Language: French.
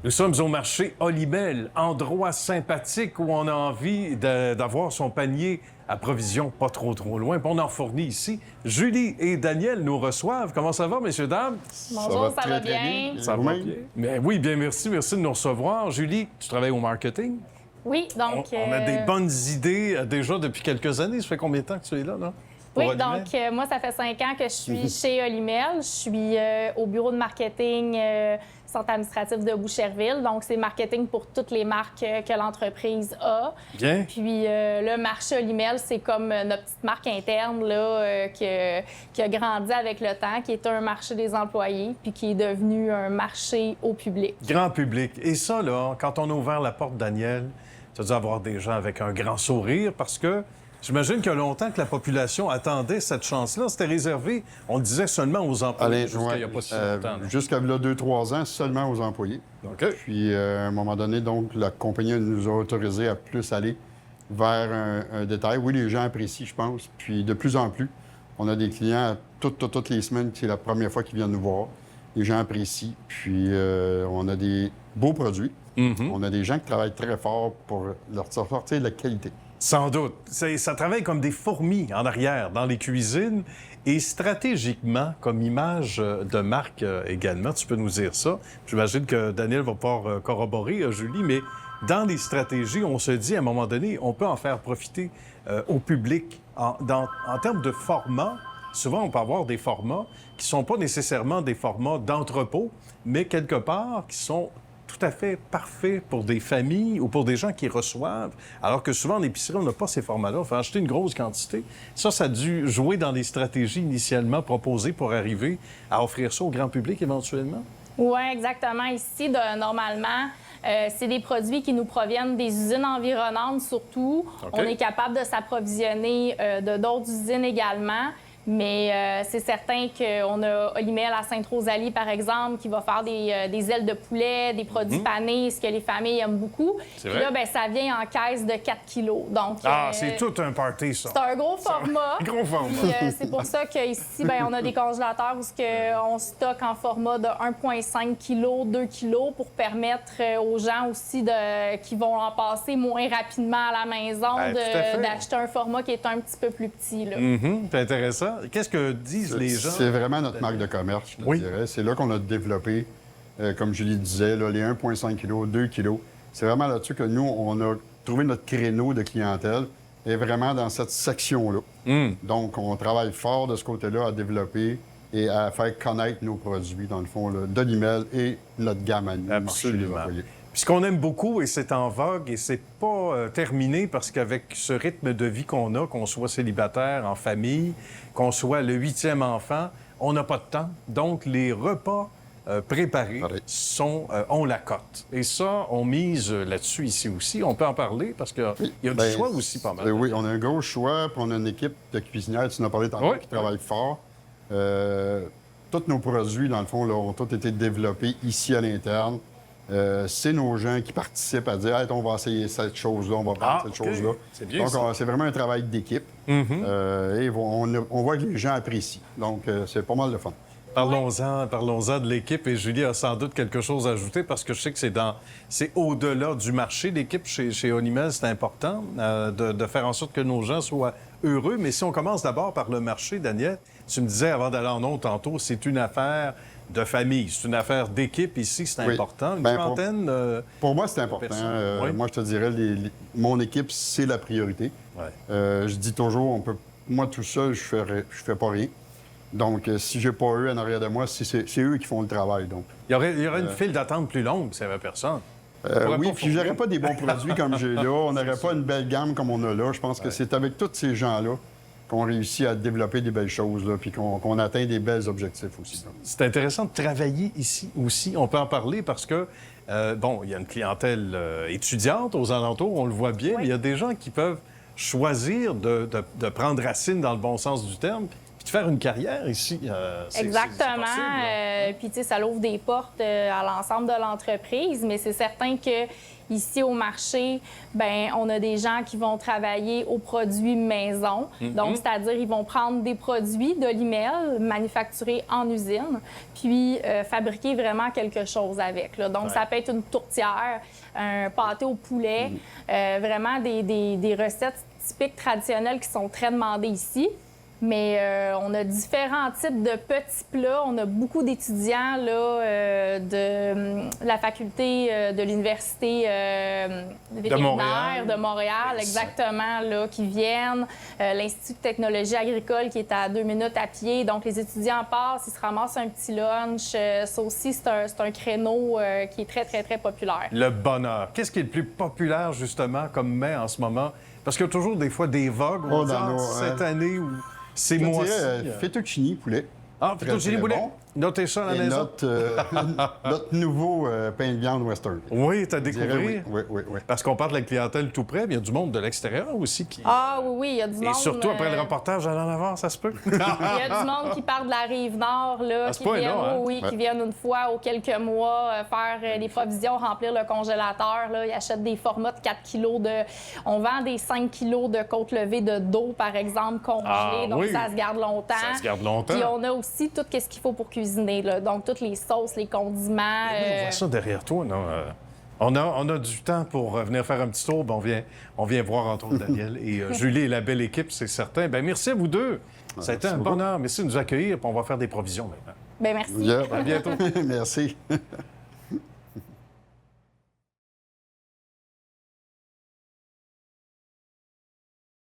Nous sommes au marché Olymel, endroit sympathique où on a envie d'avoir son panier à provisions pas trop loin. Puis on en fournit ici. Julie et Daniel nous reçoivent. Comment ça va, messieurs, dames? Bonjour, ça va bien? Ça va bien. Mais oui, bien merci. Merci de nous recevoir. Julie, tu travailles au marketing? Oui, donc... On a des bonnes idées déjà depuis quelques années. Ça fait combien de temps que tu es là, là? Oui, donc moi, ça fait 5 ans que je suis chez Olymel. Je suis au bureau de marketing centre administratif de Boucherville. Donc, c'est marketing pour toutes les marques que l'entreprise a. Bien. Puis le marché Olymel, c'est comme notre petite marque interne là, qui a grandi avec le temps, qui est un marché des employés, puis qui est devenu un marché au public. Grand public. Et ça, là, quand on a ouvert la porte, Daniel, tu as dû avoir des gens avec un grand sourire parce que j'imagine qu'il y a longtemps que la population attendait cette chance-là. C'était réservé, on le disait, seulement aux employés. Jusqu'à il n'y a pas si longtemps. Jusqu'à 2-3 ans, seulement aux employés. OK. Puis, à un moment donné, donc, la compagnie nous a autorisé à plus aller vers un détail. Oui, les gens apprécient, je pense. Puis, de plus en plus, on a des clients toutes les semaines, c'est la première fois qu'ils viennent nous voir. Les gens apprécient. Puis, on a des beaux produits. On a des gens qui travaillent très fort pour leur sortir de la qualité. Sans doute. Ça travaille comme des fourmis en arrière dans les cuisines et stratégiquement, comme image de marque également. Tu peux nous dire ça. J'imagine que Daniel va pouvoir corroborer, Julie, mais dans les stratégies, on se dit à un moment donné, on peut en faire profiter au public en termes de format. Souvent, on peut avoir des formats qui ne sont pas nécessairement des formats d'entrepôt, mais quelque part qui sont tout à fait parfait pour des familles ou pour des gens qui reçoivent, alors que souvent en épicerie, on n'a pas ces formats-là. On fait acheter une grosse quantité. Ça a dû jouer dans les stratégies initialement proposées pour arriver à offrir ça au grand public éventuellement? Oui, exactement. Ici, normalement, c'est des produits qui nous proviennent des usines environnantes surtout. OK. On est capable de s'approvisionner de d'autres usines également. Mais c'est certain qu'on a Olymel à Sainte-Rosalie, par exemple, qui va faire des ailes de poulet, des produits panés, ce que les familles aiment beaucoup. C'est Puis vrai? là, bien, ça vient en caisse de 4 kilos. Donc, C'est tout un party, ça. c'est un gros format. Un gros format. Puis, c'est pour ça qu'ici, on a des congélateurs où on stocke en format de 1,5 kg, 2 kg pour permettre aux gens aussi qui vont en passer moins rapidement à la maison Ben, tout à fait. d'acheter un format qui est un petit peu plus petit. Là. C'est intéressant. Qu'est-ce que disent les gens? C'est vraiment notre marque de commerce, je te dirais. C'est là qu'on a développé, comme Julie disait, là, les 1,5 kg, 2 kg. C'est vraiment là-dessus que nous, on a trouvé notre créneau de clientèle et vraiment dans cette section-là. Donc, on travaille fort de ce côté-là à développer et à faire connaître nos produits, dans le fond, d'Olymel et notre gamme à nous. Absolument. Puis ce qu'on aime beaucoup, et c'est en vogue, et c'est pas terminé parce qu'avec ce rythme de vie qu'on a, qu'on soit célibataire, en famille, qu'on soit le 8e enfant, on n'a pas de temps. Donc, les repas préparés ont la cote. Et ça, on mise là-dessus ici aussi. On peut en parler parce qu'il y a du choix aussi pas mal. Oui, on a un gros choix, puis on a une équipe de cuisinières, tu en as parlé tantôt, qui travaille fort. Tous nos produits, dans le fond, là, ont tous été développés ici à l'interne. C'est nos gens qui participent à dire hey, on va essayer cette chose-là, on va prendre cette chose-là. C'est bien. Donc, c'est vraiment un travail d'équipe. Et on voit que les gens apprécient. Donc, c'est pas mal de fun. Parlons-en de l'équipe. Et Julie a sans doute quelque chose à ajouter parce que je sais que c'est au-delà du marché. L'équipe chez Olymel, c'est important de faire en sorte que nos gens soient heureux. Mais si on commence d'abord par le marché, Daniel, tu me disais avant d'aller en ondes tantôt, c'est une affaire de famille. C'est une affaire d'équipe ici, c'est important. Une trentaine... Pour moi, c'est important. Moi, je te dirais, mon équipe, c'est la priorité. Je dis toujours, moi, tout seul, je fais pas rien. Donc, si j'ai pas eux en arrière de moi, c'est eux qui font le travail. Donc, il y aurait une file d'attente plus longue s'il n'y avait personne. Oui, puis j'aurais pas des bons produits comme j'ai là. On n'aurait pas une belle gamme comme on a là. Je pense que c'est avec tous ces gens-là qu'on réussit à développer des belles choses, là, puis qu'on atteint des bels objectifs aussi. C'est intéressant de travailler ici aussi. On peut en parler parce que, il y a une clientèle étudiante aux alentours, on le voit bien, mais il y a des gens qui peuvent choisir de prendre racine dans le bon sens du terme, puis de faire une carrière ici. Exactement. C'est possible, là. Puis, tu sais, ça l'ouvre des portes à l'ensemble de l'entreprise, mais c'est certain que ici au marché, ben on a des gens qui vont travailler aux produits maison. Donc, c'est-à-dire, ils vont prendre des produits d'Olimel manufacturés en usine, puis fabriquer vraiment quelque chose avec, là. Donc, ça peut être une tourtière, un pâté au poulet, vraiment des recettes typiques traditionnelles qui sont très demandées ici. Mais on a différents types de petits plats. On a beaucoup d'étudiants là, de la faculté de l'Université vétérinaire de Montréal, exactement, là, qui viennent. L'Institut de technologie agricole qui est à 2 minutes à pied. Donc, les étudiants passent, ils se ramassent un petit lunch. Ça aussi, c'est un créneau qui est très, très, très populaire. Le bonheur. Qu'est-ce qui est le plus populaire, justement, comme mets en ce moment? Parce qu'il y a toujours des fois des vogues. On dit, cette année où... C'est moi aussi. Fettuccine poulet. Ah, fettuccine poulet. Bon. Notez ça à la Et maison. notre nouveau pain de viande western. Oui, tu as découvert. Oui. Parce qu'on parle de la clientèle tout près, mais il y a du monde de l'extérieur aussi qui... Ah oui, il y a du monde... Et surtout après le reportage, allez en avoir, ça se peut. Il y a du monde qui part de la Rive-Nord, là, qui viennent, qui viennent une fois ou quelques mois faire des provisions, remplir le congélateur. Là. Ils achètent des formats de 4 kilos de... On vend des 5 kilos de côte levée de dos, par exemple, congelés. Donc, ça se garde longtemps. Ça se garde longtemps. Puis on a aussi tout ce qu'il faut pour cuisiner. Là. Donc, toutes les sauces, les condiments. On voit ça derrière toi, non? On a du temps pour venir faire un petit tour. Ben, on vient voir, entre autres, Daniel et Julie et la belle équipe, c'est certain. Ben, merci à vous deux. Ça a été un bonheur. Merci de nous accueillir. Puis on va faire des provisions maintenant. Ben merci. Yeah. À bientôt. Merci.